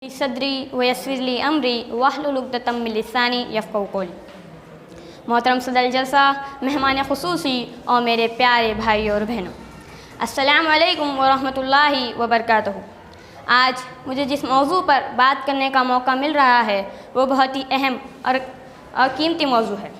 صدری ویسر لی امری واحلل عقدۃ من لسانی یفقہوا قولی۔ محترم صدر الجلسہ، مہمان خصوصی اور میرے پیارے بھائی اور بہنوں، السلام علیکم ورحمۃ اللہ وبرکاتہ۔ آج مجھے جس موضوع پر بات کرنے کا موقع مل رہا ہے وہ بہت ہی اہم اور قیمتی موضوع ہے۔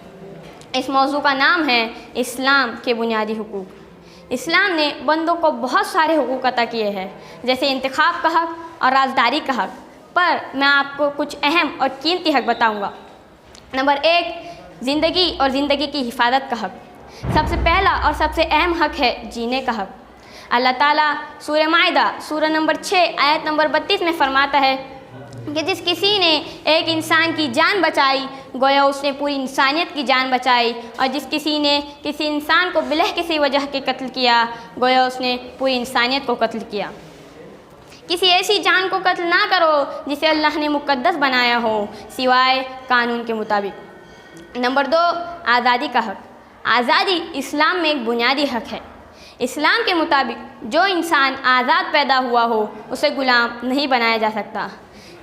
اس موضوع کا نام ہے اسلام کے بنیادی حقوق۔ اسلام نے بندوں کو بہت سارے حقوق عطا کیے ہیں، جیسے انتخاب کا حق اور رازداری کا حق، پر میں آپ کو کچھ اہم اور قیمتی حق بتاؤں گا۔ نمبر 1، زندگی اور زندگی کی حفاظت کا حق۔ سب سے پہلا اور سب سے اہم حق ہے جینے کا حق۔ اللہ تعالیٰ سورہ مائدہ سورہ نمبر 6 آیت نمبر 32 میں فرماتا ہے کہ جس کسی نے ایک انسان کی جان بچائی گویا اس نے پوری انسانیت کی جان بچائی، اور جس کسی نے کسی انسان کو بلہ کسی وجہ کے قتل کیا گویا اس نے پوری انسانیت کو قتل کیا۔ کسی ایسی جان کو قتل نہ کرو جسے اللہ نے مقدس بنایا ہو سوائے قانون کے مطابق۔ نمبر 2، آزادی کا حق۔ آزادی اسلام میں ایک بنیادی حق ہے۔ اسلام کے مطابق جو انسان آزاد پیدا ہوا ہو اسے غلام نہیں بنایا جا سکتا۔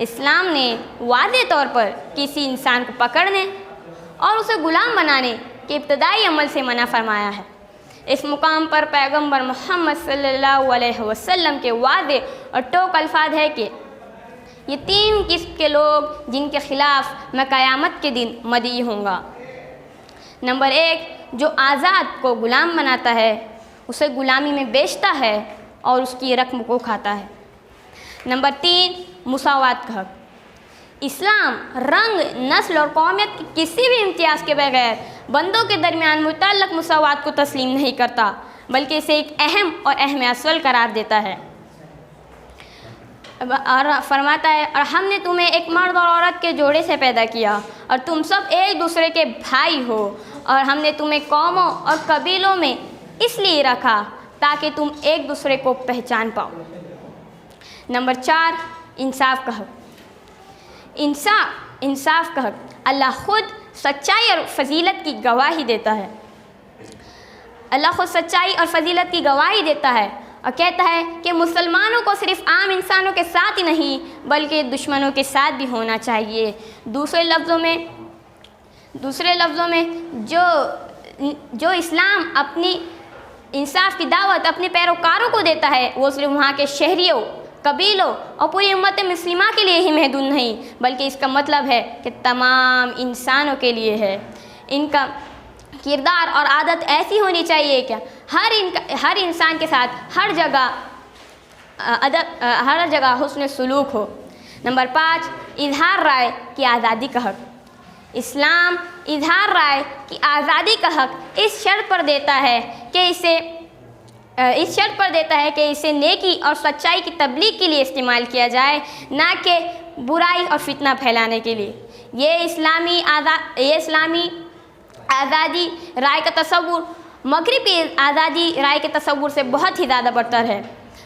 اسلام نے واضح طور پر کسی انسان کو پکڑنے اور اسے غلام بنانے کے ابتدائی عمل سے منع فرمایا ہے۔ اس مقام پر پیغمبر محمد صلی اللہ علیہ وسلم کے واضح اور ٹوک الفاظ ہے کہ یہ 3 قسم کے لوگ جن کے خلاف میں قیامت کے دن مدعی ہوں گا۔ نمبر 1، جو آزاد کو غلام بناتا ہے، اسے غلامی میں بیچتا ہے اور اس کی رقم کو کھاتا ہے۔ نمبر 3، مساوات کا حق۔ اسلام رنگ، نسل اور قومیت کی کسی بھی امتیاز کے بغیر بندوں کے درمیان متعلق مساوات کو تسلیم نہیں کرتا، بلکہ اسے ایک اہم اور اہم اصل قرار دیتا ہے، اور فرماتا ہے اور ہم نے تمہیں ایک مرد اور عورت کے جوڑے سے پیدا کیا اور تم سب ایک دوسرے کے بھائی ہو، اور ہم نے تمہیں قوموں اور قبیلوں میں اس لیے رکھا تاکہ تم ایک دوسرے کو پہچان پاؤ۔ نمبر 4، انصاف کا حق۔ انصاف کا حق۔ اللہ خود سچائی اور فضیلت کی گواہی دیتا ہے۔ اللہ خود سچائی اور فضیلت کی گواہی دیتا ہے اور کہتا ہے کہ مسلمانوں کو صرف عام انسانوں کے ساتھ ہی نہیں بلکہ دشمنوں کے ساتھ بھی ہونا چاہیے۔ دوسرے لفظوں میں جو اسلام اپنی انصاف کی دعوت اپنے پیروکاروں کو دیتا ہے وہ صرف وہاں کے شہریوں، قبیلوں اور پوری امت مسلمہ کے لیے ہی محدود نہیں، بلکہ اس کا مطلب ہے کہ تمام انسانوں کے لیے ہے۔ ان کا کردار اور عادت ایسی ہونی چاہیے کہ ہر انسان کے ساتھ ہر جگہ حسن سلوک ہو۔ نمبر 5، اظہار رائے کی آزادی کا حق۔ اسلام اظہار رائے کی آزادی کا حق اس شرط پر دیتا ہے کہ اسے نیکی اور سچائی کی تبلیغ کے لیے استعمال کیا جائے، نہ کہ برائی اور فتنہ پھیلانے کے لیے۔ یہ اسلامی آزادی رائے کا تصور مغربی آزادی رائے کے تصور سے بہت ہی زیادہ برتر ہے۔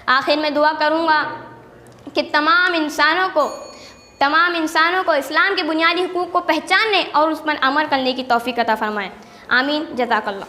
آخر میں دعا کروں گا کہ تمام انسانوں کو اسلام کے بنیادی حقوق کو پہچاننے اور اس پر عمل کرنے کی توفیق عطا فرمائے۔ آمین۔ جزاک اللہ۔